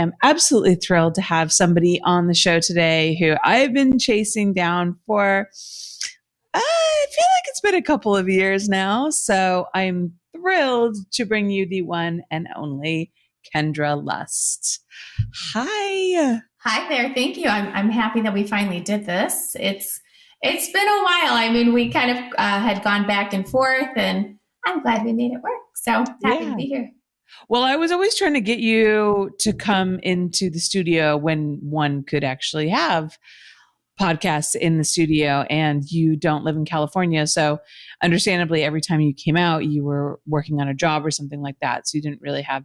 I'm absolutely thrilled to have somebody on the show today who I've been chasing down for, I feel like it's been a couple of years now. So I'm thrilled to bring you the one and only Kendra Lust. Hi. Hi there. Thank you. I'm happy that we finally did this. It's been a while. I mean, we kind of had gone back and forth, and I'm glad we made it work. So happy to be here. Well, I was always trying to get you to come into the studio when one could actually have podcasts in the studio, and you don't live in California. So understandably, every time you came out, you were working on a job or something like that. So you didn't really have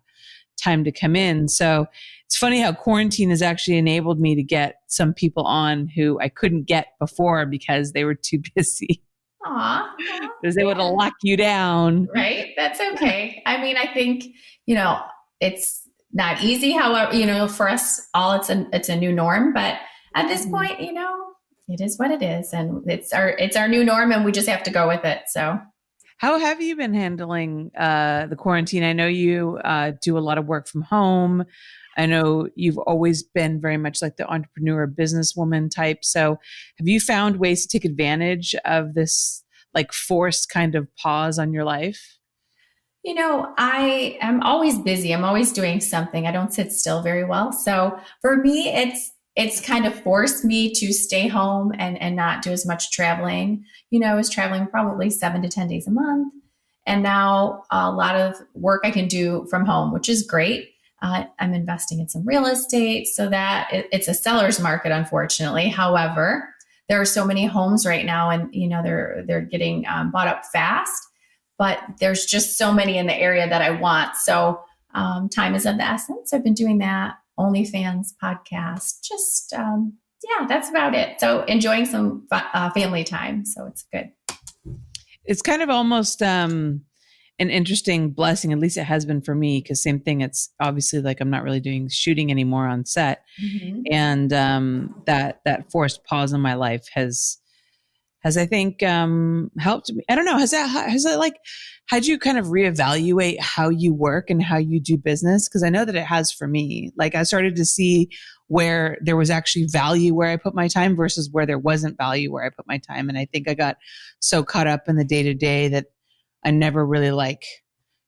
time to come in. So it's funny how quarantine has actually enabled me to get some people on who I couldn't get before because they were too busy. Aw. Because they would have locked you down. Right. That's okay. I mean, I think, it's not easy. However, for us all, it's a new norm, but at this point, it is what it is, and it's our new norm, and we just have to go with it. So how have you been handling the quarantine? I know you do a lot of work from home. I know you've always been very much like the entrepreneur businesswoman type. So have you found ways to take advantage of this like forced kind of pause on your life? I am always busy. I'm always doing something. I don't sit still very well. So for me, it's kind of forced me to stay home and not do as much traveling. I was traveling probably 7 to 10 days a month. And now a lot of work I can do from home, which is great. I'm investing in some real estate so that it's a seller's market, unfortunately. However, there are so many homes right now, and they're getting bought up fast, but there's just so many in the area that I want. So time is of the essence. I've been doing that. OnlyFans podcast, just that's about it. So enjoying some family time. So it's good. It's kind of almost an interesting blessing. At least it has been for me, because same thing. It's obviously like I'm not really doing shooting anymore on set, and that forced pause in my life has I think helped me. I don't know. Has that like had you kind of reevaluate how you work and how you do business? Because I know that it has for me. Like I started to see where there was actually value where I put my time versus where there wasn't value where I put my time. And I think I got so caught up in the day to day that I never really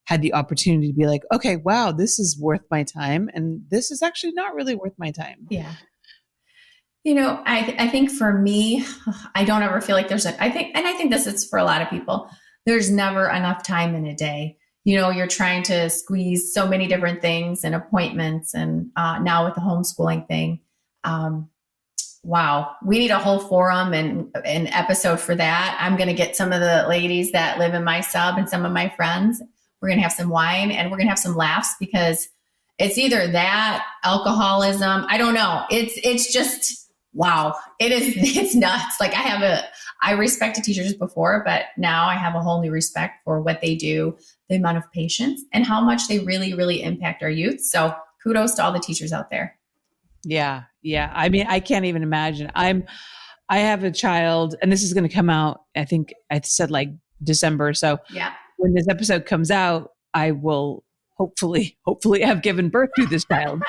had the opportunity to be like, okay, wow, this is worth my time. And this is actually not really worth my time. Yeah. I think for me, I don't ever feel like I think this is for a lot of people, there's never enough time in a day. You're trying to squeeze so many different things and appointments, and now with the homeschooling thing, wow, we need a whole forum and an episode for that. I'm going to get some of the ladies that live in my sub and some of my friends. We're going to have some wine and we're going to have some laughs, because it's either that, alcoholism. I don't know. It's just, wow. It's nuts. Like I respected teachers before, but now I have a whole new respect for what they do, the amount of patience, and how much they really, really impact our youth. So kudos to all the teachers out there. Yeah. Yeah. I mean, I can't even imagine. I have a child, and this is going to come out, I think I said like December. So yeah, when this episode comes out, I will hopefully have given birth to this child.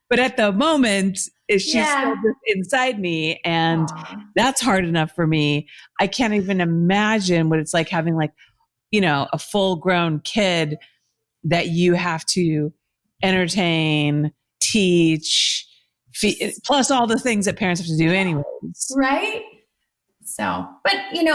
But at the moment, she's still just inside me, and that's hard enough for me. I can't even imagine what it's like having a full grown kid that you have to entertain, teach, plus all the things that parents have to do anyways. Right. So, but in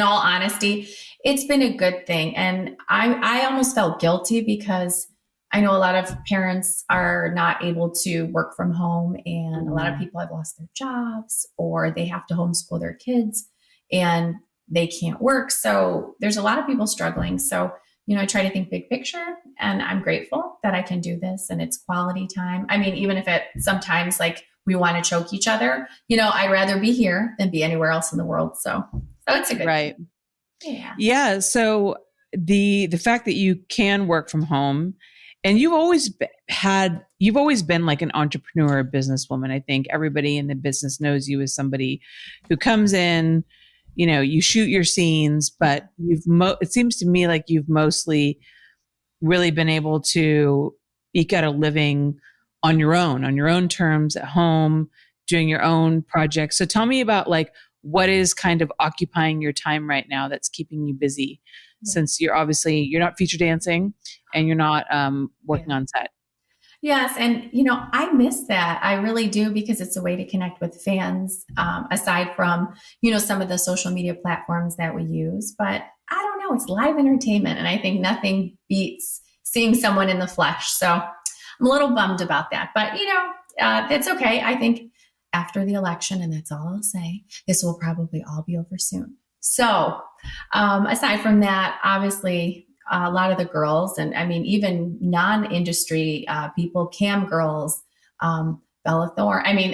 all honesty, it's been a good thing. And I almost felt guilty because I know a lot of parents are not able to work from home, and a lot of people have lost their jobs, or they have to homeschool their kids and they can't work. So there's a lot of people struggling. So, I try to think big picture, and I'm grateful that I can do this, and it's quality time. I mean, even if it sometimes we want to choke each other, I'd rather be here than be anywhere else in the world. So it's a good right. thing. Yeah. Yeah. So the fact that you can work from home, and you've always been like an entrepreneur, businesswoman. I think everybody in the business knows you as somebody who comes in, you shoot your scenes, but it seems to me like you've mostly really been able to, eke out a living on your own terms at home, doing your own projects. So tell me about like, what is kind of occupying your time right now that's keeping you busy, since you're not feature dancing and you're not working on set. Yes. And, you know, I miss that. I really do, because it's a way to connect with fans, aside from, you know, some of the social media platforms that we use. But I don't know, it's live entertainment. And I think nothing beats seeing someone in the flesh. So I'm a little bummed about that. But, you know, it's okay. I think after the election, and that's all I'll say, this will probably all be over soon. So aside from that, obviously, a lot of the girls, and I mean, even non-industry people, cam girls, Bella Thorne. I mean,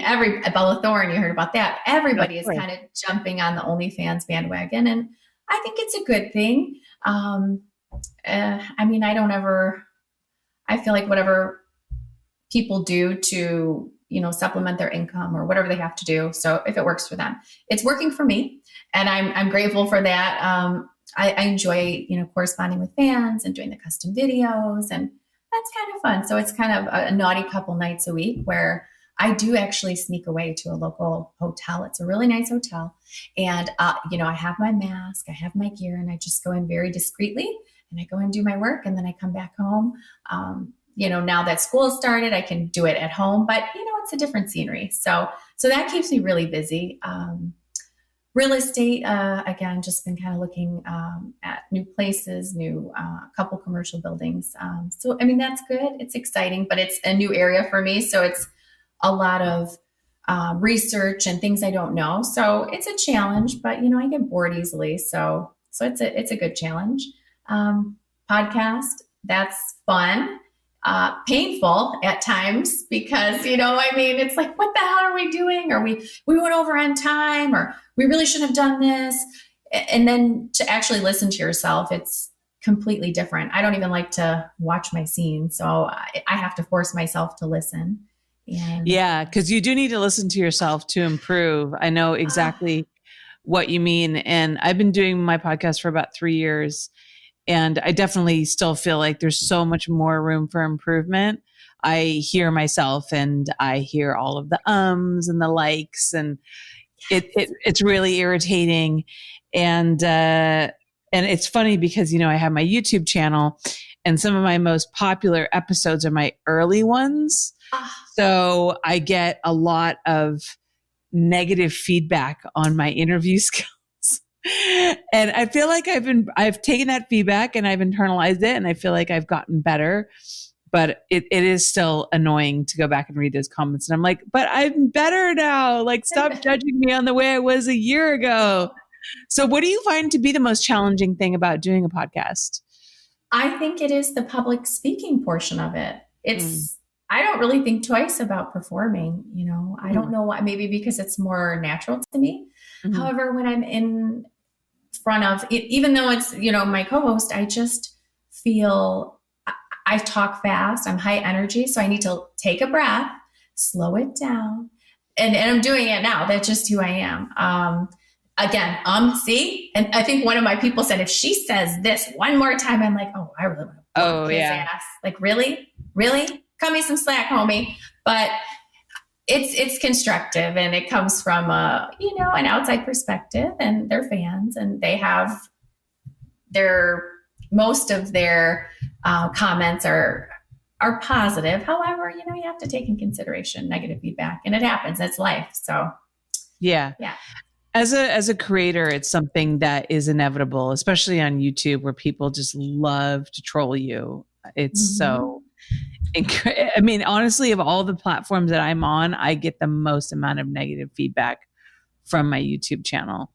Bella Thorne, you heard about that. Everybody is kind of jumping on the OnlyFans bandwagon. And I think it's a good thing. I mean, I feel like whatever people do to, you know, supplement their income or whatever they have to do. So if it works for them, it's working for me. And I'm grateful for that. I enjoy, you know, corresponding with fans and doing the custom videos, and that's kind of fun. So it's kind of a naughty couple nights a week where I do actually sneak away to a local hotel. It's a really nice hotel. And, you know, I have my mask, I have my gear, and I just go in very discreetly, and I go and do my work, and then I come back home. You know, now that school has started, I can do it at home, but, you know, it's a different scenery. So that keeps me really busy. Real estate, again, just been kind of looking at new places, couple commercial buildings. So, I mean, that's good. It's exciting, but it's a new area for me. So it's a lot of research and things I don't know. So it's a challenge, but, you know, I get bored easily. So it's a good challenge. Podcast, that's fun. Painful at times, because, you know, I mean, it's like, what the hell are we doing? Or we went over on time, or we really shouldn't have done this. And then to actually listen to yourself, it's completely different. I don't even like to watch my scenes. So I have to force myself to listen. And yeah, because you do need to listen to yourself to improve. I know exactly what you mean. And I've been doing my podcast for about 3 years. And I definitely still feel like there's so much more room for improvement. I hear myself, and I hear all of the ums and the likes, and it's really irritating. And it's funny because, you know, I have my YouTube channel, and some of my most popular episodes are my early ones. So I get a lot of negative feedback on my interview skills. And I feel like I've taken that feedback and I've internalized it, and I feel like I've gotten better, but it is still annoying to go back and read those comments. And I'm like, but I'm better now. Like, stop judging me on the way I was a year ago. So what do you find to be the most challenging thing about doing a podcast? I think it is the public speaking portion of it. I don't really think twice about performing, you know. I don't know why, maybe because it's more natural to me. Mm-hmm. However, when I'm in front of it, even though it's, you know, my co-host, I just feel I talk fast. I'm high energy. So I need to take a breath, slow it down. And I'm doing it now. That's just who I am. Again, see? And I think one of my people said, if she says this one more time, I'm like, oh, I really want to bump his ass. Like, really? Cut me some slack, homie. But it's constructive, and it comes from an outside perspective, and they're fans, and they have most of their comments are positive. However, you know, you have to take in consideration negative feedback, and it happens. That's life. So yeah. As a creator, it's something that is inevitable, especially on YouTube, where people just love to troll you. It's so, I mean, honestly, of all the platforms that I'm on, I get the most amount of negative feedback from my YouTube channel,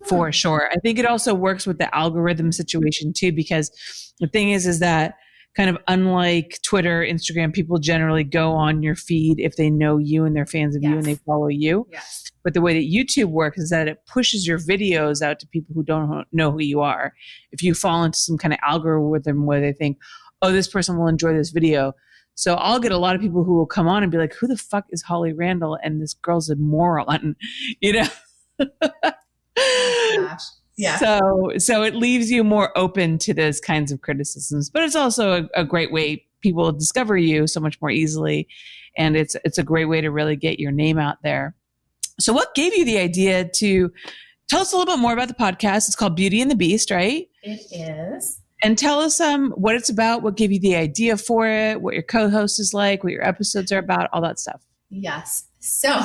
for sure. I think it also works with the algorithm situation too, because the thing is that kind of unlike Twitter, Instagram, people generally go on your feed if they know you and they're fans of you and they follow you. Yes. But the way that YouTube works is that it pushes your videos out to people who don't know who you are. If you fall into some kind of algorithm where they think, oh, this person will enjoy this video. So I'll get a lot of people who will come on and be like, who the fuck is Holly Randall? And this girl's a moron, you know? Oh, gosh. Yeah. So it leaves you more open to those kinds of criticisms, but it's also a great way people discover you so much more easily. And it's a great way to really get your name out there. So what gave you the idea to tell us a little bit more about the podcast? It's called Beauty and the Beast, right? It is. And tell us what it's about, what gave you the idea for it, what your co-host is like, what your episodes are about, all that stuff. Yes. So,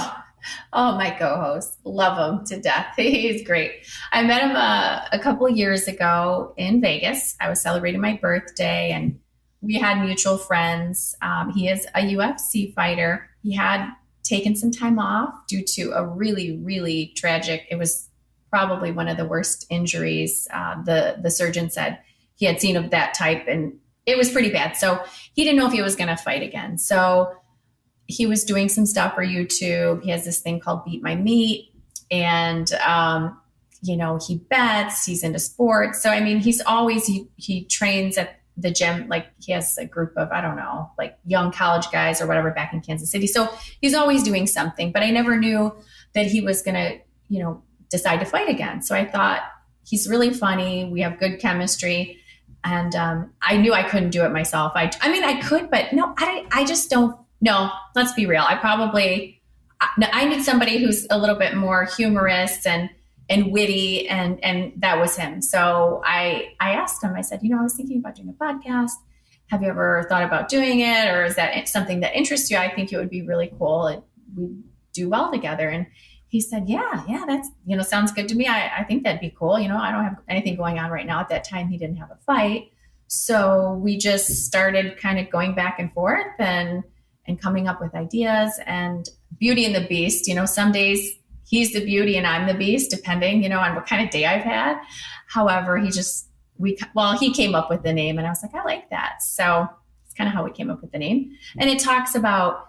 my co-host, love him to death. He's great. I met him a couple of years ago in Vegas. I was celebrating my birthday and we had mutual friends. He is a UFC fighter. He had taken some time off due to a really, really tragic, it was probably one of the worst injuries. The surgeon said he had seen of that type and it was pretty bad. So he didn't know if he was going to fight again. So he was doing some stuff for YouTube. He has this thing called Beat My Meat and, he bets, he's into sports. So, I mean, he's always, he trains at the gym. Like he has a group of, I don't know, like young college guys or whatever back in Kansas City. So he's always doing something, but I never knew that he was going to, decide to fight again. So I thought he's really funny. We have good chemistry. And I knew I couldn't do it myself. I mean, I could, but no, I just don't. No, let's be real. I need somebody who's a little bit more humorous and witty, and that was him. So I asked him, I said, I was thinking about doing a podcast. Have you ever thought about doing it? Or is that something that interests you? I think it would be really cool. And we'd do well together. And he said, yeah, that's, sounds good to me. I think that'd be cool. I don't have anything going on right now. At that time, he didn't have a fight. So we just started kind of going back and forth and coming up with ideas. And Beauty and the Beast, some days he's the beauty and I'm the beast, depending, on what kind of day I've had. However, he came up with the name and I was like, I like that. So it's kind of how we came up with the name. And it talks about,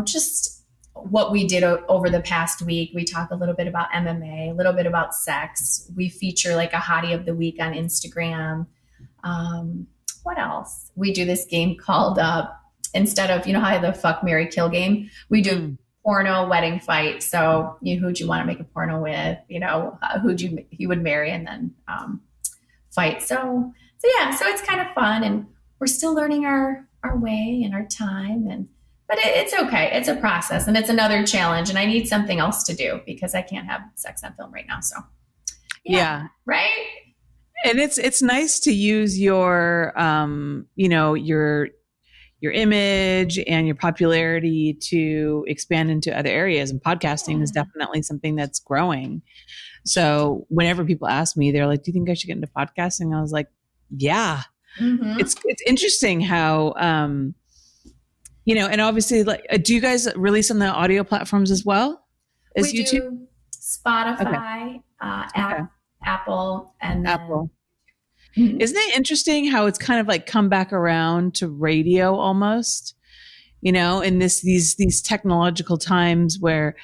just what we did over the past week. We talk a little bit about MMA, a little bit about sex. We feature like a hottie of the week on Instagram. What else? We do this game called, instead of, how the fuck, marry, kill game, we do porno wedding fight. So who'd you want to make a porno with, he would marry and then fight. So it's kind of fun and we're still learning our way and our time but it's okay. It's a process and it's another challenge and I need something else to do because I can't have sex on film right now. So yeah. Right. And it's nice to use your, your image and your popularity to expand into other areas. And podcasting is definitely something that's growing. So whenever people ask me, they're like, do you think I should get into podcasting? I was like, yeah. Mm-hmm. It's interesting how, and obviously, like, do you guys release on the audio platforms as well as we YouTube? Do Spotify, Apple, and Apple. Mm-hmm. Isn't it interesting how it's kind of like come back around to radio almost, in these technological times where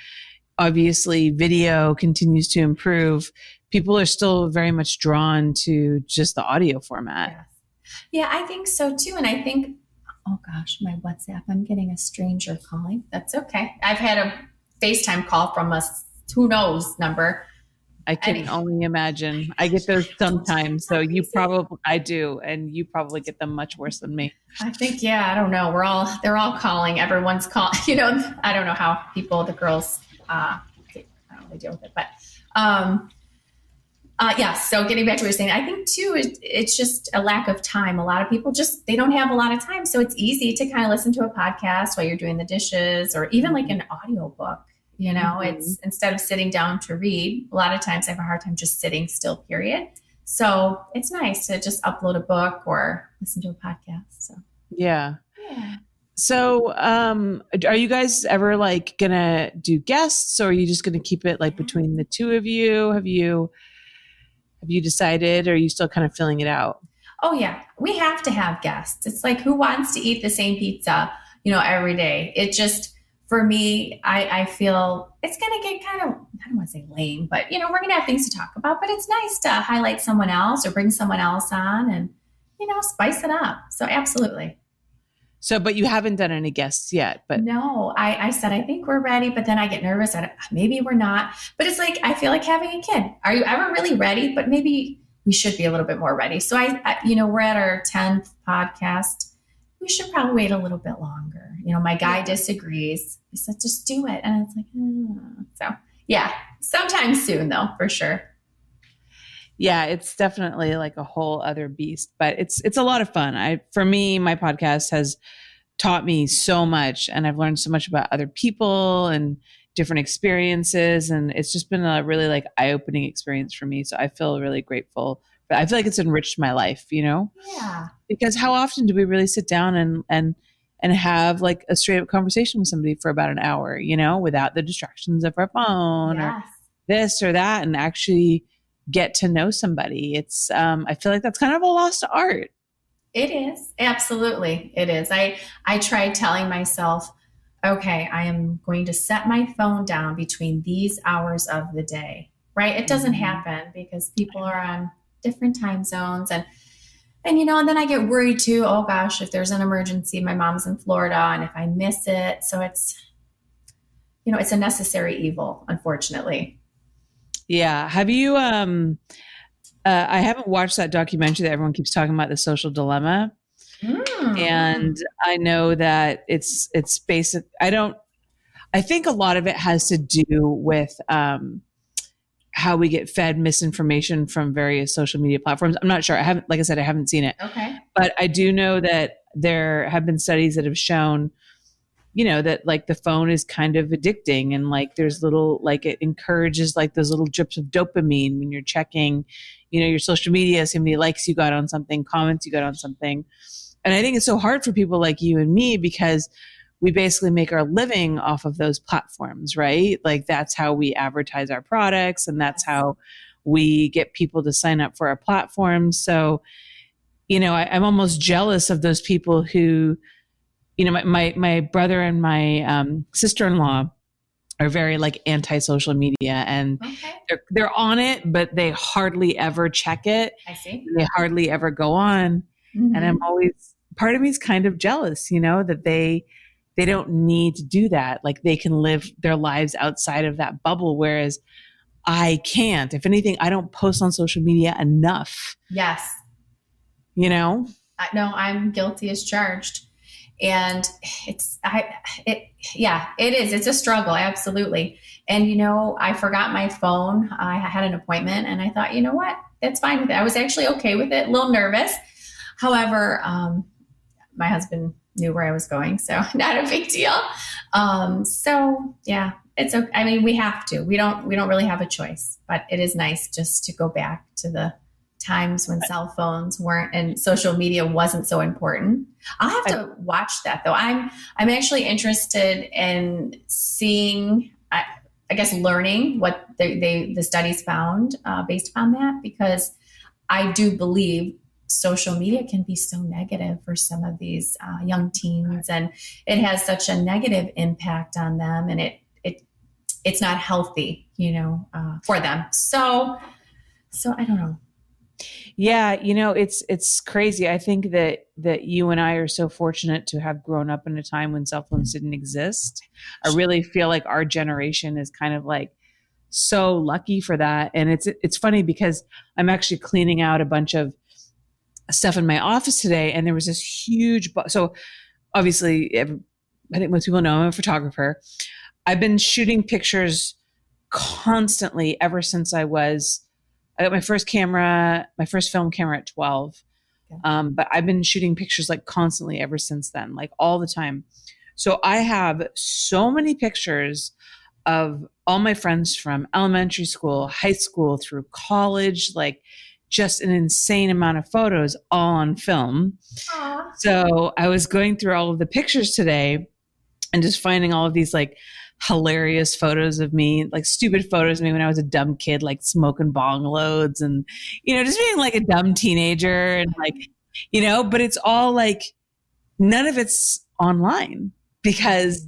obviously video continues to improve, people are still very much drawn to just the audio format. Yes. Yeah, I think so too. And I think, oh gosh, my WhatsApp, I'm getting a stranger calling. That's okay. I've had a FaceTime call from a who knows number. I can only imagine. I get those sometimes. So I do. And you probably get them much worse than me. I think, I don't know. They're all calling. Everyone's calling, I don't know how the girls, I don't know, they deal with it, but, so getting back to what you're saying, I think too, it's just a lack of time. A lot of people they don't have a lot of time. So it's easy to kind of listen to a podcast while you're doing the dishes or even like an audiobook. It's instead of sitting down to read, a lot of times I have a hard time just sitting still, period. So it's nice to just upload a book or listen to a podcast. So, yeah. So, are you guys ever like gonna do guests or are you just going to keep it like between the two of you? Have you decided or are you still kind of filling it out? Oh yeah. We have to have guests. It's like, who wants to eat the same pizza, every day? It just, for me, I feel it's going to get kind of, I don't want to say lame, but we're going to have things to talk about, but it's nice to highlight someone else or bring someone else on and, spice it up. So absolutely. So, but you haven't done any guests yet, but no, I said, I think we're ready, but then I get nervous. Maybe we're not, but it's like, I feel like having a kid. Are you ever really ready? But maybe we should be a little bit more ready. So we're at our 10th podcast we should probably wait a little bit longer. My guy disagrees. He said, just do it. And it's like, so yeah, sometime soon though, for sure. Yeah, it's definitely like a whole other beast, but it's a lot of fun. For me, my podcast has taught me so much, and I've learned so much about other people and different experiences, and it's just been a really like eye-opening experience for me. So I feel really grateful. I feel like it's enriched my life, Yeah. Because how often do we really sit down and have like a straight up conversation with somebody for about an hour, without the distractions of our phone or this or that, and actually get to know somebody. It's I feel like that's kind of a lost art. It is. Absolutely. It is. I tried telling myself, okay, I am going to set my phone down between these hours of the day, right? It doesn't happen because people are on different time zones and then I get worried too. Oh gosh, if there's an emergency, my mom's in Florida and if I miss it. So it's a necessary evil, unfortunately. Yeah. Have you, I haven't watched that documentary that everyone keeps talking about, The Social Dilemma. And I know that it's basic. I think a lot of it has to do with, how we get fed misinformation from various social media platforms. I'm not sure. Like I said, I haven't seen it. Okay. But I do know that there have been studies that have shown, that like the phone is kind of addicting, and like there's little, like it encourages like those little drips of dopamine when you're checking, your social media, how many likes you got on something, comments you got on something. And I think it's so hard for people like you and me because we basically make our living off of those platforms, right? Like that's how we advertise our products, and that's how we get people to sign up for our platforms. So, I'm almost jealous of those people who, my brother and my sister-in-law are very like anti-social media, and they're on it, but they hardly ever check it. I see. They hardly ever go on. And I'm always, part of me is kind of jealous, that they don't need to do that. Like they can live their lives outside of that bubble. Whereas I can't. If anything, I don't post on social media enough. Yes. No, I'm guilty as charged. And it is. It's a struggle. Absolutely. And, I forgot my phone. I had an appointment and I thought, you know what, that's fine with it. I was actually okay with it. A little nervous. However, my husband knew where I was going, so not a big deal. So yeah, it's okay. I mean, we have to. We don't really have a choice, but it is nice just to go back to the times when cell phones weren't and social media wasn't so important. I'll have to watch that though. I'm actually interested in seeing, I guess, learning what the studies found based upon that, because I do believe social media can be so negative for some of these young teens, and it has such a negative impact on them, and it's not healthy, for them. So I don't know. Yeah, it's crazy. I think that you and I are so fortunate to have grown up in a time when cell phones didn't exist. I really feel like our generation is kind of like so lucky for that. And it's funny because I'm actually cleaning out a bunch of stuff in my office today, and there was this huge so obviously I think most people know I'm a photographer. I've been shooting pictures constantly ever since I got my first film camera at 12. But I've been shooting pictures like constantly ever since then, like all the time. So I have so many pictures of all my friends from elementary school, high school, through college, like just an insane amount of photos all on film. Aww. So I was going through all of the pictures today and just finding all of these like hilarious photos of me, like stupid photos of me when I was a dumb kid, like smoking bong loads and, just being like a dumb teenager and like, but it's all like, none of it's online because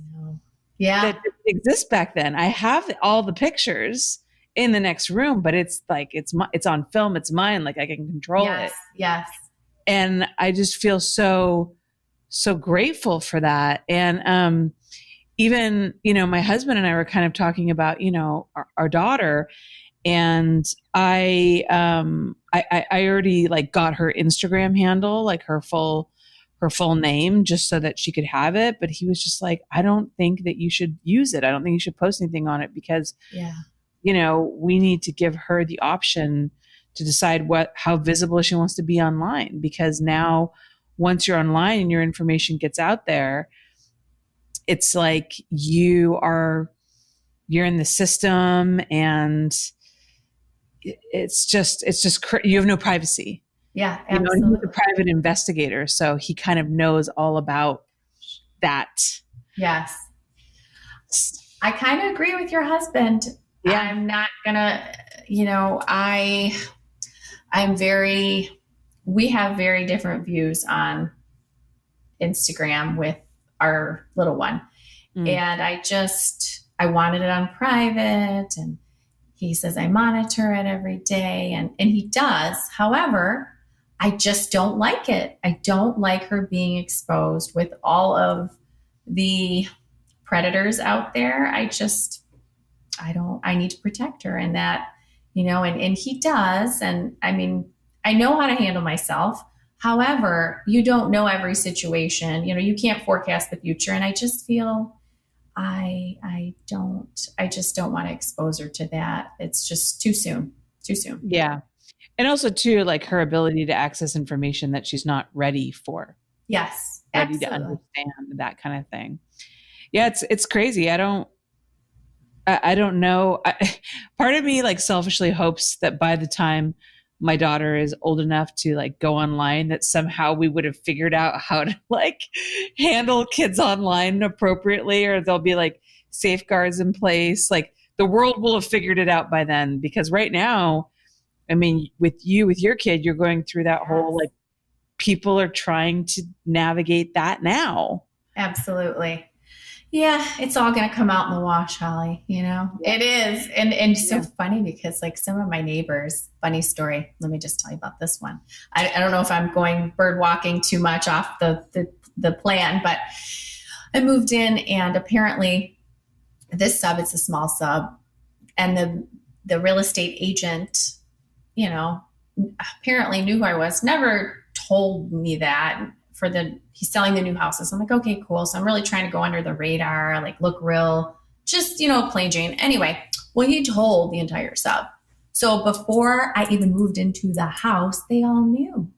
that didn't exist back then. I have all the pictures in the next room, but it's like, it's on film. It's mine. Like I can control it. Yes. And I just feel so grateful for that. And, even, my husband and I were kind of talking about, our daughter, and I already like got her Instagram handle, like her full her full name just so that she could have it. But he was just like, I don't think that you should use it. I don't think you should post anything on it because, we need to give her the option to decide how visible she wants to be online. Because now once you're online and your information gets out there, it's like you're in the system, and it's just you have no privacy. Yeah, absolutely. He's a private investigator, so he kind of knows all about that. Yes. I kind of agree with your husband. Yeah. I'm not gonna, we have very different views on Instagram with our little one. And I wanted it on private, and he says I monitor it every day, and he does. However, I just don't like it. I don't like her being exposed with all of the predators out there. I need to protect her, and that, and he does. And I mean, I know how to handle myself. However, you don't know every situation. You can't forecast the future. And I just feel I just don't want to expose her to that. It's just too soon. Yeah. And also too, like her ability to access information that she's not ready for. Yes. Ready absolutely. to understand, that kind of thing. Yeah. It's crazy. I don't know. Part of me like selfishly hopes that by the time my daughter is old enough to like go online, that somehow we would have figured out how to like handle kids online appropriately, or there'll be like safeguards in place. Like the world will have figured it out by then, because right now, I mean, with your kid, you're going through that whole, like, people are trying to navigate that now. Absolutely. Yeah, it's all going to come out in the wash, Holly. It is. And so funny, because like some of my neighbors, funny story. Let me just tell you about this one. I don't know if I'm going bird walking too much off the plan, but I moved in, and apparently this sub, it's a small sub, and the real estate agent, apparently knew who I was, never told me that. He's selling the new houses. I'm like, okay, cool. So I'm really trying to go under the radar, like look real, just, plain Jane. Anyway, well, he told the entire sub. So before I even moved into the house, they all knew.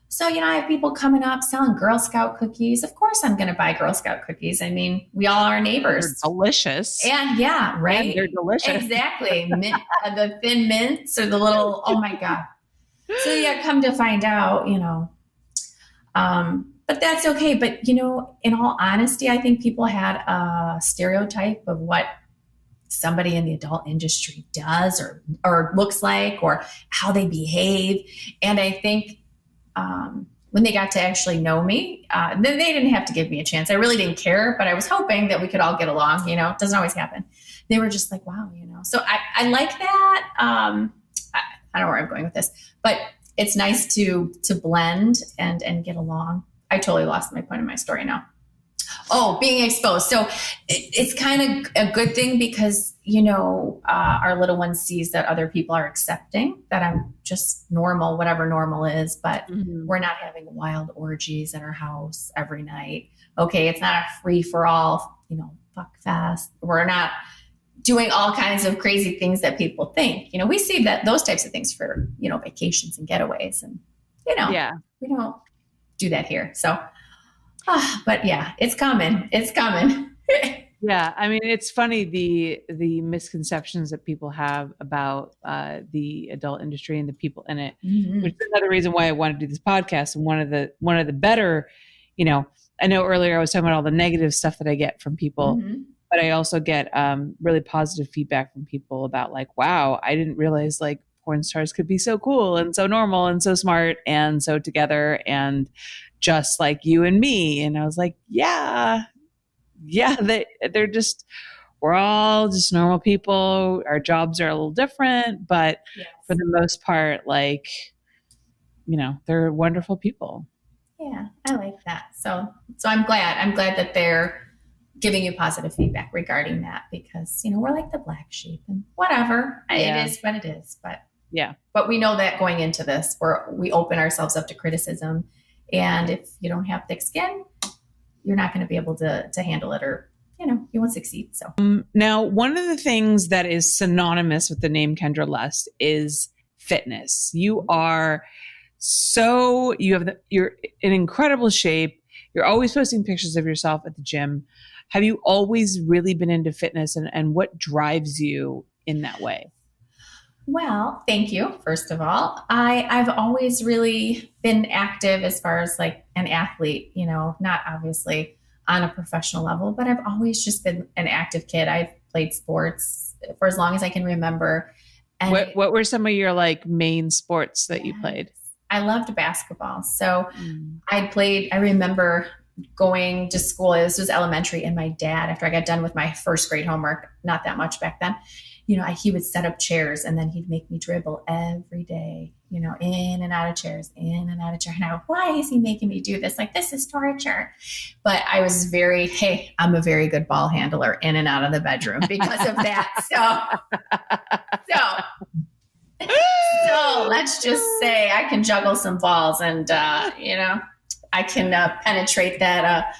So, I have people coming up selling Girl Scout cookies. Of course I'm going to buy Girl Scout cookies. I mean, we all are neighbors. They're delicious. And yeah, right. And they're delicious. Exactly. The thin mints, or the little, oh my God. So yeah, come to find out, but that's okay. But, in all honesty, I think people had a stereotype of what somebody in the adult industry does or looks like, or how they behave. And I think when they got to actually know me, then they didn't have to give me a chance. I really didn't care, but I was hoping that we could all get along. It doesn't always happen. They were just like, wow, So I like that. I don't know where I'm going with this, but it's nice to blend and get along. I totally lost my point of my story now. Oh, being exposed. So it's kind of a good thing, because, our little one sees that other people are accepting that I'm just normal, whatever normal is, but we're not having wild orgies at our house every night. Okay. It's not a free for all, fuck fest. We're not doing all kinds of crazy things that people think. We see that those types of things for, vacations and getaways, and, we don't do that here. So, but yeah, it's coming. It's coming. Yeah. I mean, it's funny, the misconceptions that people have about the adult industry and the people in it, which is another reason why I wanted to do this podcast. And one of the better, I know earlier I was talking about all the negative stuff that I get from people, but I also get really positive feedback from people about like, wow, I didn't realize like porn stars could be so cool and so normal and so smart and so together and just like you and me. And I was like, yeah, they're just, we're all just normal people. Our jobs are a little different, but for the most part, like, they're wonderful people. Yeah, I like that. So I'm glad that they're giving you positive feedback regarding that, because, we're like the black sheep and whatever. It is what it is. But we know that going into this, we open ourselves up to criticism, And if you don't have thick skin, you're not going to be able to handle it, or, you won't succeed. So now, one of the things that is synonymous with the name Kendra Lust is fitness. You're in incredible shape. You're always posting pictures of yourself at the gym. Have you always really been into fitness, and what drives you in that way? Well, thank you. First of all, I've always really been active as far as like an athlete, not obviously on a professional level, but I've always just been an active kid. I've played sports for as long as I can remember. And what were some of your like main sports that you played? I loved basketball. So I remember going to school. This was elementary, and my dad, after I got done with my first grade homework, not that much back then, he would set up chairs, and then he'd make me dribble every day, in and out of chairs, in and out of chairs. And I go, why is he making me do this? Like, this is torture. But I was I'm a very good ball handler in and out of the bedroom because of that. So let's just say I can juggle some balls, and, I can penetrate that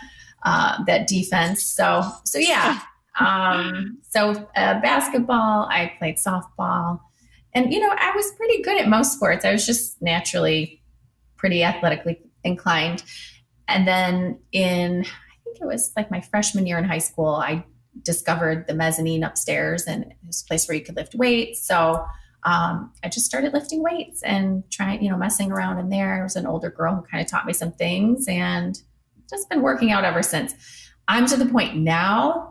defense. So yeah. Basketball, I played softball, and, I was pretty good at most sports. I was just naturally pretty athletically inclined. And then I think it was like my freshman year in high school, I discovered the mezzanine upstairs, and it was a place where you could lift weights. So I just started lifting weights and trying, messing around in there. There was an older girl who kind of taught me some things, and just been working out ever since. I'm to the point now,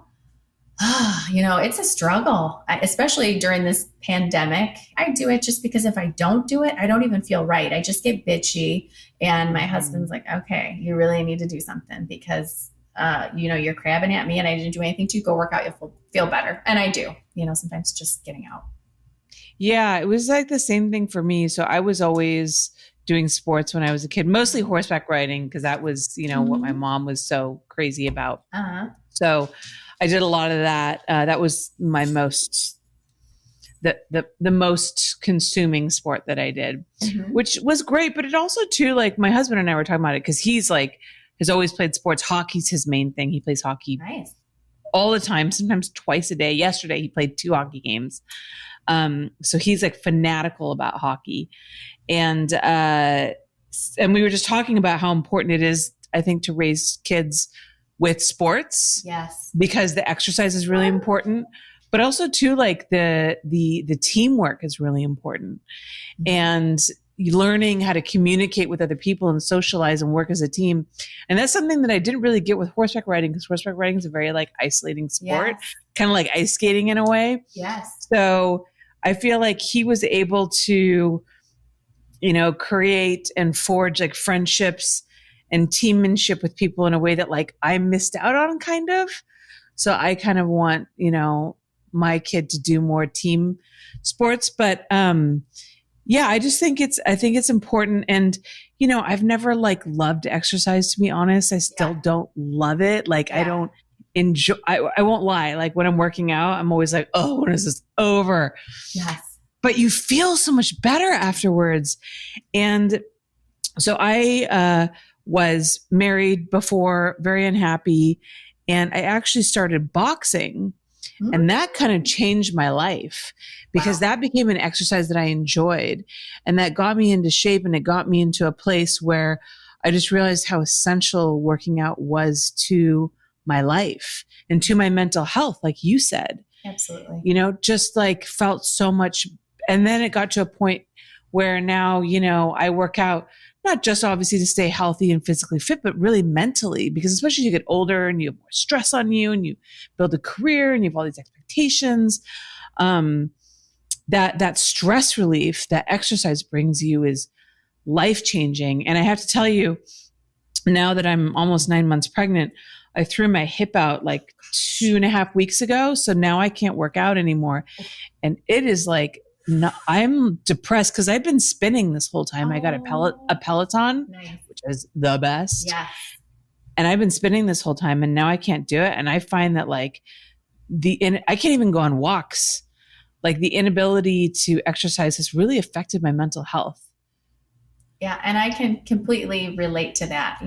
it's a struggle, especially during this pandemic. I do it just because if I don't do it, I don't even feel right. I just get bitchy, and my husband's like, okay, you really need to do something because, you're crabbing at me and I didn't do anything to go work out. You'll feel better. And I do, sometimes just getting out. Yeah, it was like the same thing for me. So I was always doing sports when I was a kid, mostly horseback riding, because that was, what my mom was so crazy about. So I did a lot of that. That was my the most consuming sport that I did, which was great. But it also too, like my husband and I were talking about it, because he's like, has always played sports. Hockey's his main thing. He plays hockey all the time, sometimes twice a day. Yesterday, he played 2 hockey games. So he's like fanatical about hockey. And we were just talking about how important it is, I think, to raise kids with sports. Yes. Because the exercise is really important, but also too, like the teamwork is really important. And learning how to communicate with other people and socialize and work as a team. And that's something that I didn't really get with horseback riding, because horseback riding is a very like isolating sport, kind of like ice skating in a way. Yes. So I feel like he was able to, create and forge like friendships and teammanship with people in a way that like I missed out on, kind of. So I kind of want, my kid to do more team sports, but, yeah, I think it's important. And, I've never like loved exercise, to be honest. I still don't love it. Like I don't enjoy, I won't lie. Like when I'm working out, I'm always like, oh, when is this over? Yes. But you feel so much better afterwards. And so I was married before, very unhappy. And I actually started boxing. And that kind of changed my life, because that became an exercise that I enjoyed, and that got me into shape, and it got me into a place where I just realized how essential working out was to my life and to my mental health, like you said. Absolutely. Just like felt so much. And then it got to a point where now, I work out, not just obviously to stay healthy and physically fit, but really mentally, because especially as you get older and you have more stress on you and you build a career and you have all these expectations, that stress relief that exercise brings you is life-changing. And I have to tell you, now that I'm almost 9 months pregnant, I threw my hip out like 2.5 weeks ago. So now I can't work out anymore. And it is like, no, I'm depressed because I've been spinning this whole time. I got a Peloton, which is the best. Yes. And I've been spinning this whole time, and now I can't do it. And I find that like I can't even go on walks. Like the inability to exercise has really affected my mental health. Yeah, and I can completely relate to that.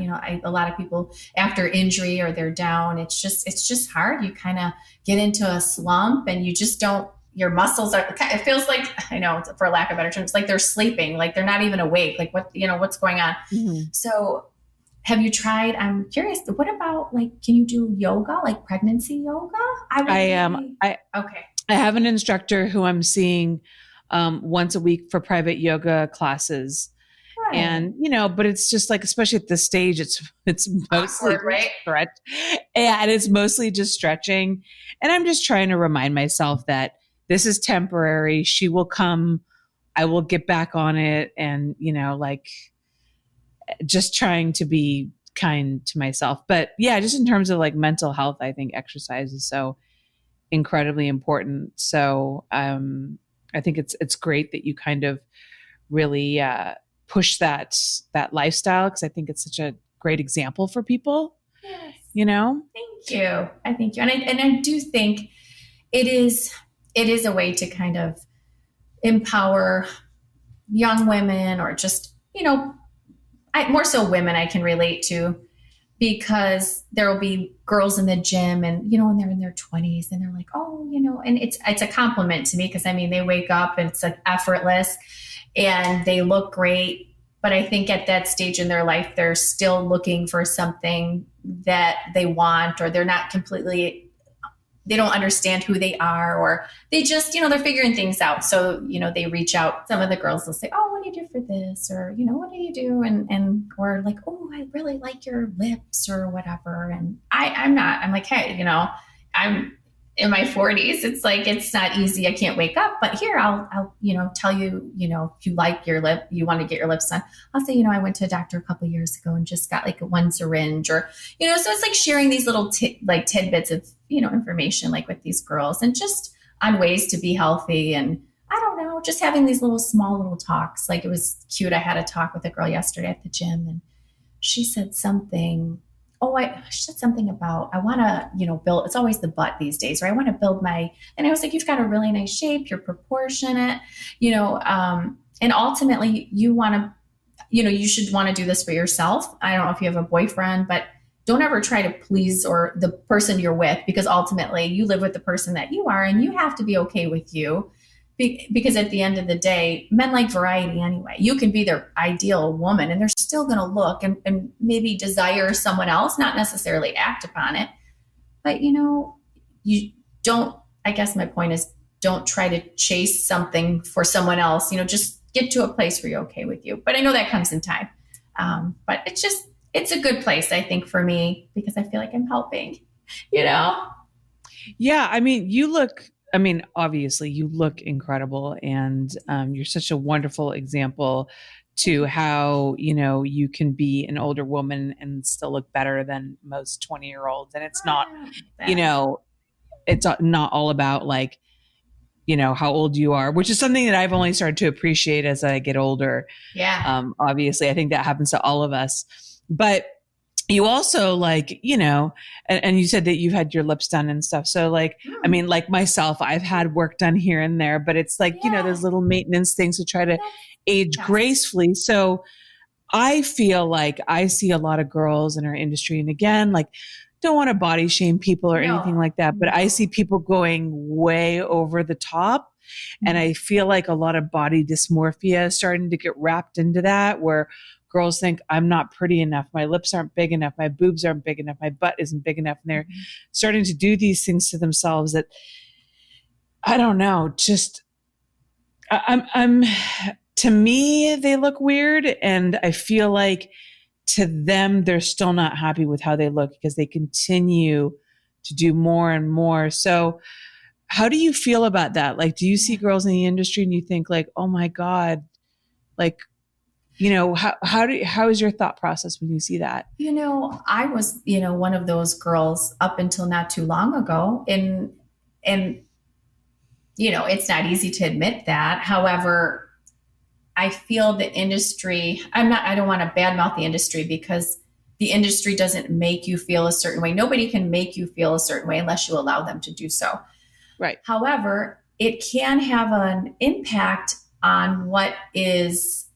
A lot of people after injury or they're down, it's just hard. You kind of get into a slump and you just don't. Your muscles are. It feels like, I know, for lack of better terms, it's like they're sleeping, like they're not even awake. Like what's going on? Mhm. So, have you tried? I'm curious. What about, like, can you do yoga, like pregnancy yoga? I would I am. really. Okay. I have an instructor who I'm seeing once a week for private yoga classes. Right. And, but it's just like, especially at this stage, it's mostly Awkward, right? stretch, and it's mostly just stretching. And I'm just trying to remind myself that this is temporary. She will come. I will get back on it. And, like, just trying to be kind to myself. But yeah, just in terms of like mental health, I think exercise is so incredibly important. So I think it's great that you kind of really push that lifestyle, because I think it's such a great example for people. Yes. You know. Thank you. I thank you, and I do think it is a way to kind of empower young women, or just, more so women I can relate to, because there will be girls in the gym, and when they're in their 20s and they're like, oh, and it's a compliment to me, because I mean, they wake up and it's like effortless and they look great. But I think at that stage in their life, they're still looking for something that they want, or they don't understand who they are, or they just, they're figuring things out. So, they reach out. Some of the girls will say, oh, what do you do for this? Or, what do you do? Or like, oh, I really like your lips or whatever. And I'm like, hey, I'm in my 40s. It's like, it's not easy. I can't wake up, but here I'll tell you, if you like your lip, you want to get your lips done. I'll say, I went to a doctor a couple of years ago and just got like one syringe, or, so it's like sharing these little tidbits of, information, like with these girls, and just on ways to be healthy. And I don't know, just having these small little talks. Like, it was cute. I had a talk with a girl yesterday at the gym, and she said something. She said something about, I want to, build, it's always the butt these days, right? I want to build and I was like, you've got a really nice shape, you're proportionate, and ultimately you want to, you should want to do this for yourself. I don't know if you have a boyfriend, but don't ever try to please or the person you're with, because ultimately you live with the person that you are, and you have to be okay with you. Because at the end of the day, men like variety anyway. You can be their ideal woman and they're still going to look and maybe desire someone else, not necessarily act upon it. But, you don't, I guess my point is, don't try to chase something for someone else. Just get to a place where you're okay with you. But I know that comes in time. But it's a good place, I think, for me, because I feel like I'm helping, Yeah. Obviously you look incredible, and you're such a wonderful example to how, you can be an older woman and still look better than most 20-year-olds. And it's not, it's not all about like, how old you are, which is something that I've only started to appreciate as I get older. Yeah. Obviously, I think that happens to all of us. But you also, like, and you said that you've had your lips done and stuff. So like, like myself, I've had work done here and there, but it's like, those little maintenance things to try to age gracefully. So I feel like I see a lot of girls in our industry, and again, like, don't want to body shame people or anything like that, but I see people going way over the top. And I feel like a lot of body dysmorphia is starting to get wrapped into that, where girls think, I'm not pretty enough, my lips aren't big enough, my boobs aren't big enough, my butt isn't big enough. And they're starting to do these things to themselves that, I don't know, just I'm to me, they look weird. And I feel like to them, they're still not happy with how they look, because they continue to do more and more. So how do you feel about that? Like, do you see girls in the industry and you think like, oh my God, like, how is your thought process when you see that? I was, one of those girls up until not too long ago. And, it's not easy to admit that. However, I feel the industry, I don't want to badmouth the industry, because the industry doesn't make you feel a certain way. Nobody can make you feel a certain way unless you allow them to do so. Right. However, it can have an impact on what is,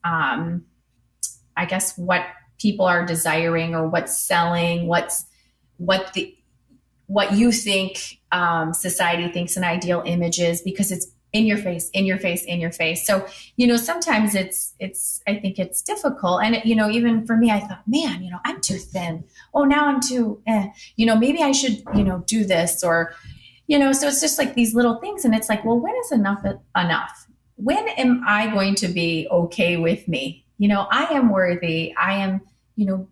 I guess, what people are desiring or what's selling, what you think society thinks an ideal image is, because it's in your face, in your face, in your face. So, sometimes I think it's difficult. And, even for me, I thought, man, I'm too thin. Oh, now I'm too, maybe I should, do this, or, so it's just like these little things. And it's like, well, when is enough enough? When am I going to be okay with me? I am worthy. I am,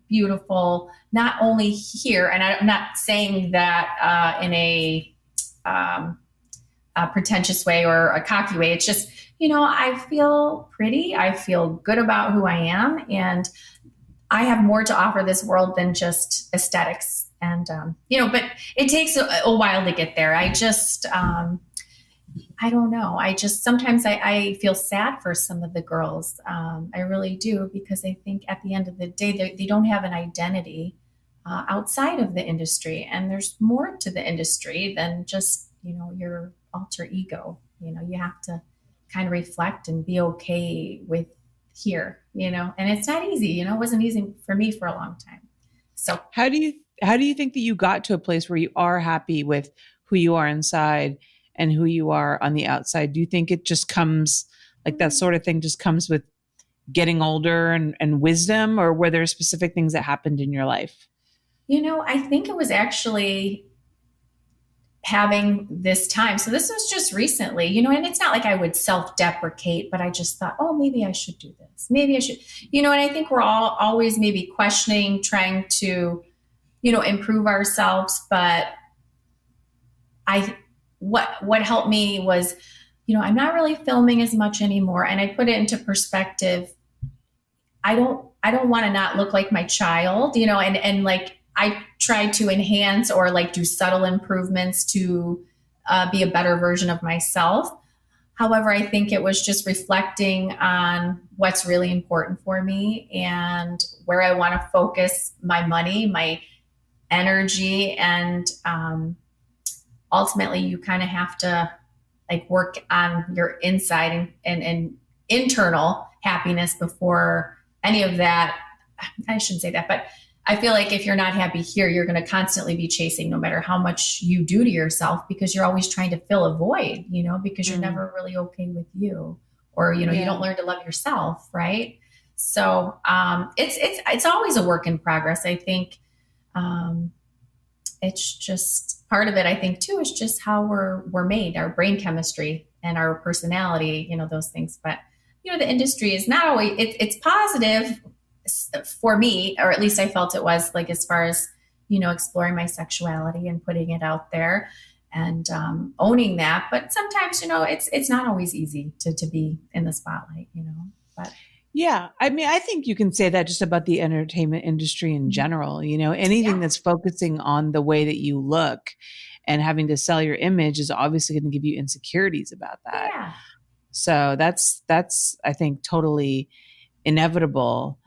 beautiful, not only here. And I'm not saying that in a pretentious way or a cocky way. It's just, I feel pretty. I feel good about who I am. And I have more to offer this world than just aesthetics. And, but it takes a while to get there. I just, I don't know. Sometimes I feel sad for some of the girls. I really do, because I think at the end of the day, they don't have an identity outside of the industry. And there's more to the industry than just, your alter ego. You have to kind of reflect and be okay with here, and it's not easy. It wasn't easy for me for a long time. So how do you think that you got to a place where you are happy with who you are inside and who you are on the outside? Do you think it just comes, like that sort of thing just comes with getting older and wisdom, or were there specific things that happened in your life? I think it was actually having this time. So this was just recently, and it's not like I would self-deprecate, but I just thought, oh, maybe I should do this. Maybe I should, and I think we're all always maybe questioning, trying to, improve ourselves. But what helped me was, I'm not really filming as much anymore. And I put it into perspective. I don't want to not look like my child, and like, I try to enhance or like do subtle improvements to be a better version of myself. However, I think it was just reflecting on what's really important for me and where I want to focus my money, my energy. And ultimately, you kind of have to like work on your inside and internal happiness before any of that. I shouldn't say that, but I feel like if you're not happy here, you're going to constantly be chasing no matter how much you do to yourself, because you're always trying to fill a void, because you're never really okay with you, or, you don't learn to love yourself. Right. So it's always a work in progress. I think it's just part of it. I think too, is just how we're made, our brain chemistry and our personality, those things. But, the industry is not always, it's positive for me, or at least I felt it was, like, as far as, exploring my sexuality and putting it out there and owning that. But sometimes, it's not always easy to be in the spotlight, but. Yeah. I mean, I think you can say that just about the entertainment industry in general, anything that's focusing on the way that you look and having to sell your image is obviously going to give you insecurities about that. Yeah. So that's, I think, totally inevitable.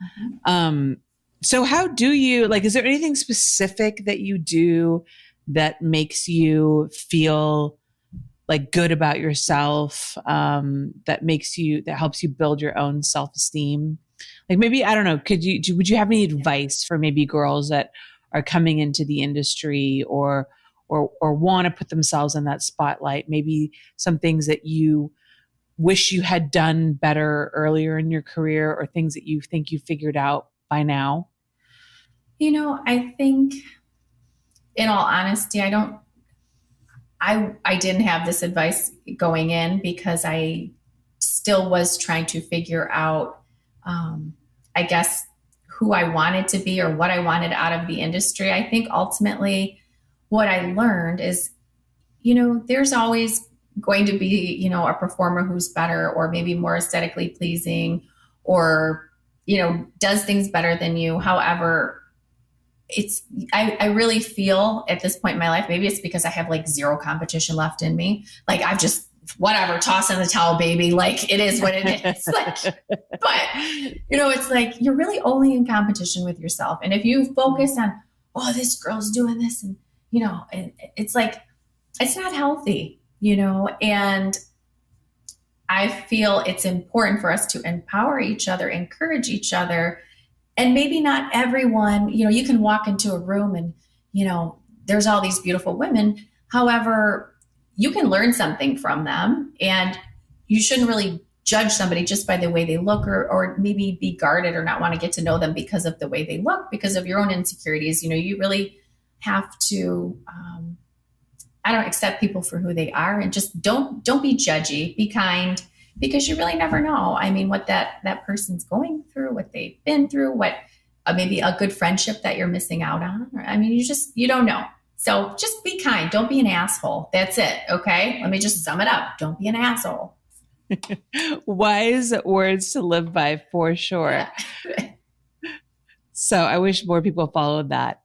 So how do you, like, is there anything specific that you do that makes you feel like good about yourself, that helps you build your own self-esteem? Like, maybe, I don't know, would you have any advice for maybe girls that are coming into the industry or want to put themselves in that spotlight? Maybe some things that you wish you had done better earlier in your career, or things that you think you figured out by now? I think, in all honesty, I didn't have this advice going in, because I still was trying to figure out, I guess, who I wanted to be or what I wanted out of the industry. I think ultimately what I learned is, there's always going to be, a performer who's better or maybe more aesthetically pleasing, or, does things better than you. However, I really feel at this point in my life, maybe it's because I have like zero competition left in me. Like, I've just, whatever, toss in the towel, baby. Like, it is what it is. Like, but it's like, you're really only in competition with yourself. And if you focus on, oh, this girl's doing this, and, it's like, it's not healthy, and I feel it's important for us to empower each other, encourage each other, And maybe not everyone, you can walk into a room and, there's all these beautiful women. However, you can learn something from them, and you shouldn't really judge somebody just by the way they look, or maybe be guarded or not want to get to know them because of the way they look, because of your own insecurities. You really have to, I don't accept people for who they are, and just don't be judgy, be kind, because you really never know. I mean, what that person's going through, what they've been through, what maybe a good friendship that you're missing out on. I mean, you don't know. So just be kind. Don't be an asshole. That's it. Okay. Let me just sum it up. Don't be an asshole. Wise words to live by, for sure. Yeah. So I wish more people followed that.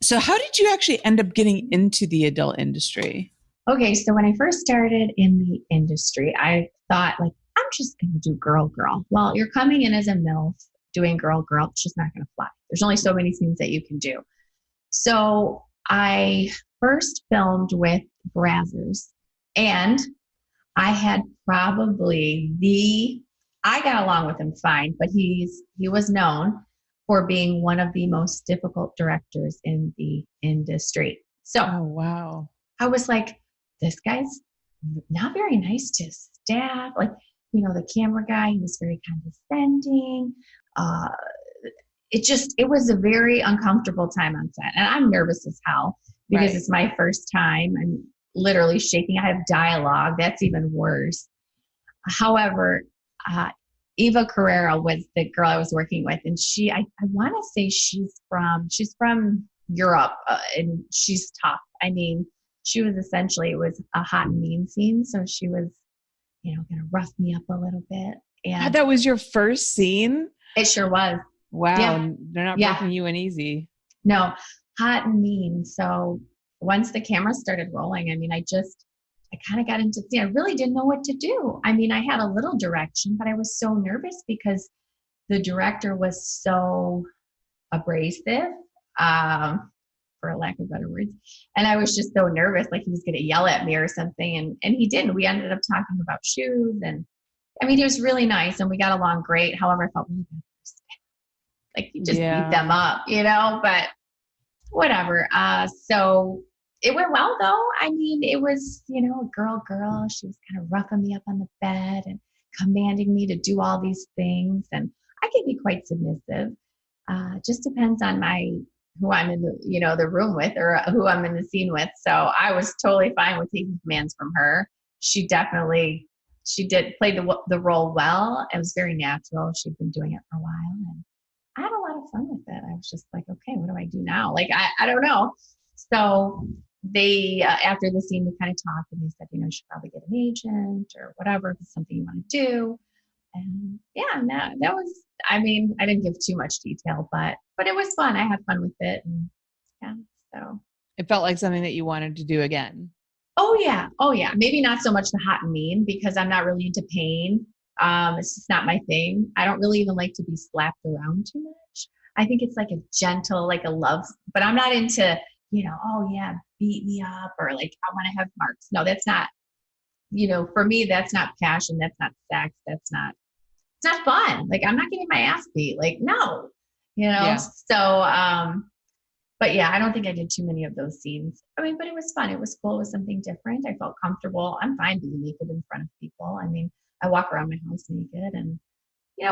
So how did you actually end up getting into the adult industry? Okay, so when I first started in the industry, I thought, like, I'm just going to do girl. Well, you're coming in as a MILF doing girl. It's just not going to fly. There's only so many things that you can do. So I first filmed with Brazzers, and I had probably I got along with him fine, but he was known for being one of the most difficult directors in the industry. So, oh, wow. I was like, this guy's not very nice to staff. Like, the camera guy, he was very condescending. It was a very uncomfortable time on set. And I'm nervous as hell because It's my first time. I'm literally shaking. I have dialogue. That's even worse. However, Eva Carrera was the girl I was working with. And I want to say she's from Europe, and she's tough. I mean, she was essentially, it was a hot and mean scene. So she was, going to rough me up a little bit. And that was your first scene? It sure was. Wow. Yeah. They're not breaking you in easy. No, hot and mean. So once the camera started rolling, I mean, I kind of got into scene. I really didn't know what to do. I mean, I had a little direction, but I was so nervous because the director was so abrasive, for lack of better words. And I was just so nervous, like he was going to yell at me or something. And he didn't. We ended up talking about shoes. And I mean, he was really nice and we got along great. However, I felt really bad. Like you just beat them up, but whatever. So it went well though. I mean, it was, a girl. She was kind of roughing me up on the bed and commanding me to do all these things. And I can be quite submissive. Just depends on who I'm in the room with, or who I'm in the scene with. So I was totally fine with taking commands from her. She did play the role well. It was very natural. She'd been doing it for a while, and I had a lot of fun with it. I was just like, okay, what do I do now? Like, I don't know. So they, after the scene, we kind of talked, and they said, you should probably get an agent or whatever, if it's something you want to do. And yeah, that was, I mean, I didn't give too much detail, but it was fun. I had fun with it. And yeah, so. It felt like something that you wanted to do again. Oh yeah. Maybe not so much the hot and mean, because I'm not really into pain. It's just not my thing. I don't really even like to be slapped around too much. I think it's like a gentle, like a love, but I'm not into, oh yeah, beat me up, or like, I want to have marks. No, that's not, for me, that's not passion. That's not sex. It's not fun. Like, I'm not getting my ass beat. Like, no, Yeah. So, but yeah, I don't think I did too many of those scenes. I mean, but it was fun. It was cool. It was something different. I felt comfortable. I'm fine being naked in front of people. I mean, I walk around my house naked and,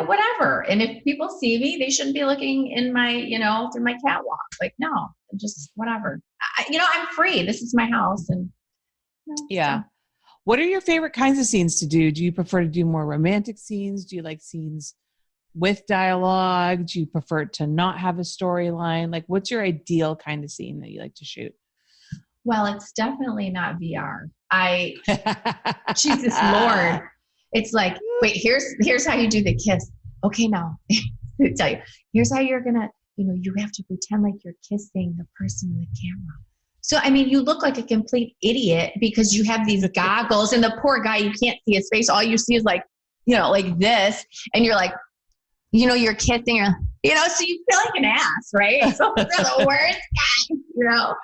whatever. And if people see me, they shouldn't be looking in my, through my catwalk. Like, no, just whatever. I'm free. This is my house. And yeah. So. What are your favorite kinds of scenes to do? Do you prefer to do more romantic scenes? Do you like scenes with dialogue? Do you prefer to not have a storyline? Like, what's your ideal kind of scene that you like to shoot? Well, it's definitely not VR. Jesus Lord. It's like, wait, here's how you do the kiss. Okay, now, I'll tell you, here's how you're gonna, you have to pretend like you're kissing the person in the camera. So, I mean, you look like a complete idiot because you have these goggles, and the poor guy, you can't see his face. All you see is like, like this, and you're like, you're kissing, so you feel like an ass, right? So you're the worst guy,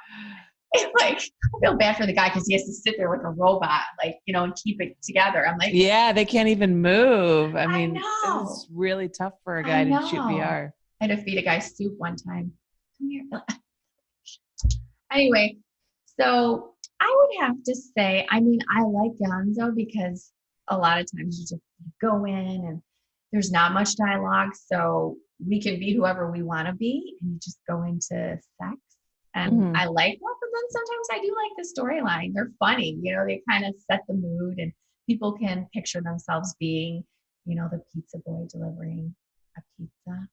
Like, I feel bad for the guy because he has to sit there like a robot, like, and keep it together. I'm like, Yeah, they can't even move. I I mean, know. it's really tough for a I guy to shoot know. VR. I had to feed a guy soup one time. Come here. Anyway, so I would have to say, I mean, I like Gonzo because a lot of times you just go in and there's not much dialogue. So we can be whoever we want to be and you just go into sex. And Mm-hmm. I like that, but then sometimes I do like the storyline. They're funny, they kind of set the mood and people can picture themselves being, the pizza boy delivering a pizza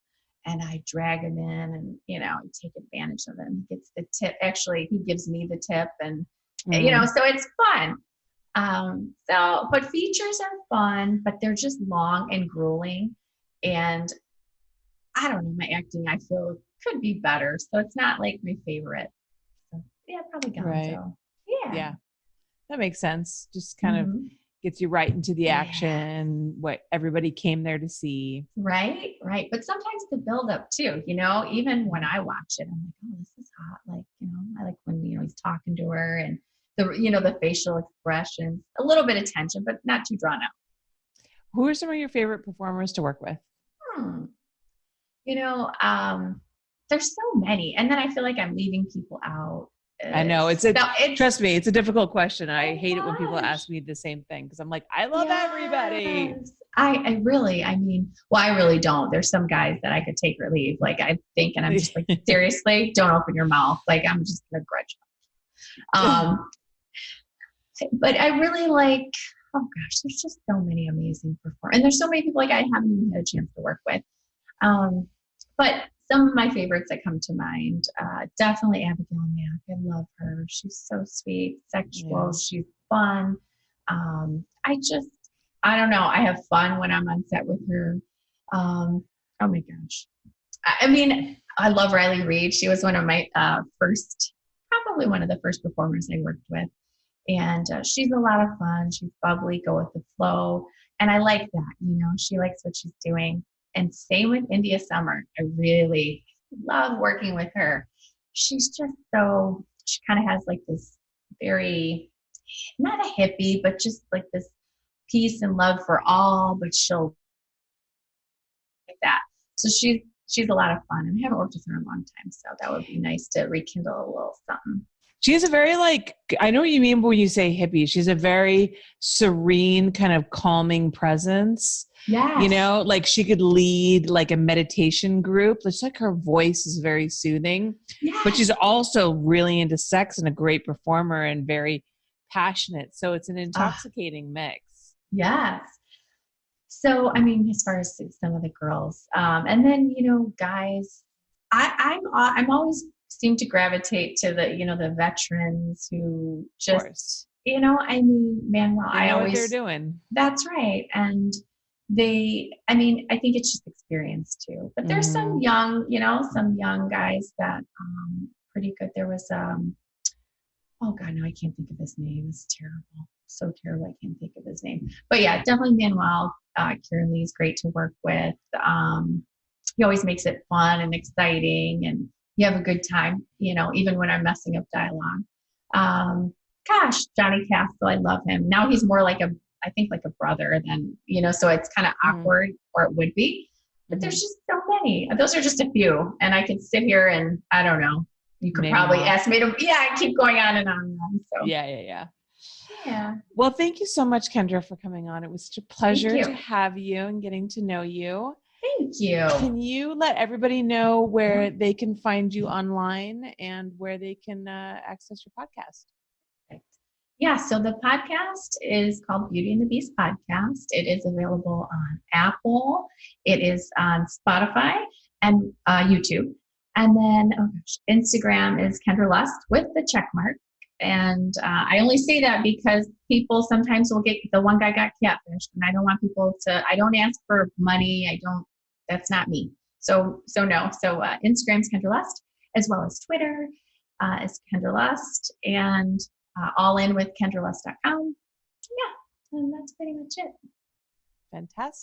and I drag him in and, I take advantage of him. He gets the tip. Actually, he gives me the tip and, so it's fun. But features are fun, but they're just long and grueling. And I don't know, my acting, I feel could be better. So it's not like my favorite. So yeah, probably Gonzo. Right. Yeah. Yeah. That makes sense. Just kind of Mhm. gets you right into the Yeah. action, what everybody came there to see. Right. But sometimes the build up too, even when I watch it, I'm like, oh, this is hot. Like, I like when, he's talking to her and the facial expressions, a little bit of tension, but not too drawn out. Who are some of your favorite performers to work with? Hmm. There's so many. And then I feel like I'm leaving people out. I know trust me, it's a difficult question. I hate it when people ask me the same thing because I'm like, I love everybody. I really don't. There's some guys that I could take or leave. Like I think, and I'm just like, seriously, don't open your mouth. Like I'm just gonna grudge. But I really like, oh gosh, there's just so many amazing performers. And there's so many people like I haven't even had a chance to work with. But some of my favorites that come to mind, definitely Abigail Mack. I love her. She's so sweet, sexual. Yeah. She's fun. I don't know. I have fun when I'm on set with her. Oh my gosh. I mean, I love Riley Reid. She was one of my probably one of the first performers I worked with. And she's a lot of fun. She's bubbly, go with the flow. And I like that, she likes what she's doing. And same with India Summer. I really love working with her. She's just she kind of has like this very, not a hippie, but just like this peace and love for all, but she'll like that. So she's a lot of fun. And I haven't worked with her in a long time. So that would be nice to rekindle a little something. She has a very I know what you mean when you say hippie. She's a very serene, kind of calming presence. Yeah. Like she could lead like a meditation group. It's like her voice is very soothing, but she's also really into sex and a great performer and very passionate. So it's an intoxicating mix. Yes. So, I mean, as far as some of the girls, and then, guys, I'm always seem to gravitate to the, the veterans who just, I mean, Manuel, I always, what they're doing. That's right. And I think it's just experience too, but there's some young guys that, pretty good. There was, oh God, no, I can't think of his name. It's terrible. So terrible. I can't think of his name, but yeah, definitely Manuel. Kieran Lee is great to work with. He always makes it fun and exciting and you have a good time, even when I'm messing up dialogue. Gosh, Johnny Castle, I love him. Now he's more like I think like a brother than, so it's kind of awkward or it would be, but there's just so many. Those are just a few. And I could sit here and I don't know, you could probably ask me to, keep going on and on and on. So Yeah. Well, thank you so much, Kendra, for coming on. It was such a pleasure to have you and getting to know you. Thank you. Can you let everybody know where they can find you online and where they can access your podcast? Yeah, so the podcast is called Beauty and the Beast Podcast. It is available on Apple. It is on Spotify and YouTube. And then Instagram is Kendra Lust with the check mark. And I only say that because people sometimes will the one guy got catfished and I don't want people I don't ask for money. That's not me. So no. So Instagram's Kendra Lust as well as Twitter is Kendra Lust and all in with KendraLust.com. Yeah. And that's pretty much it. Fantastic.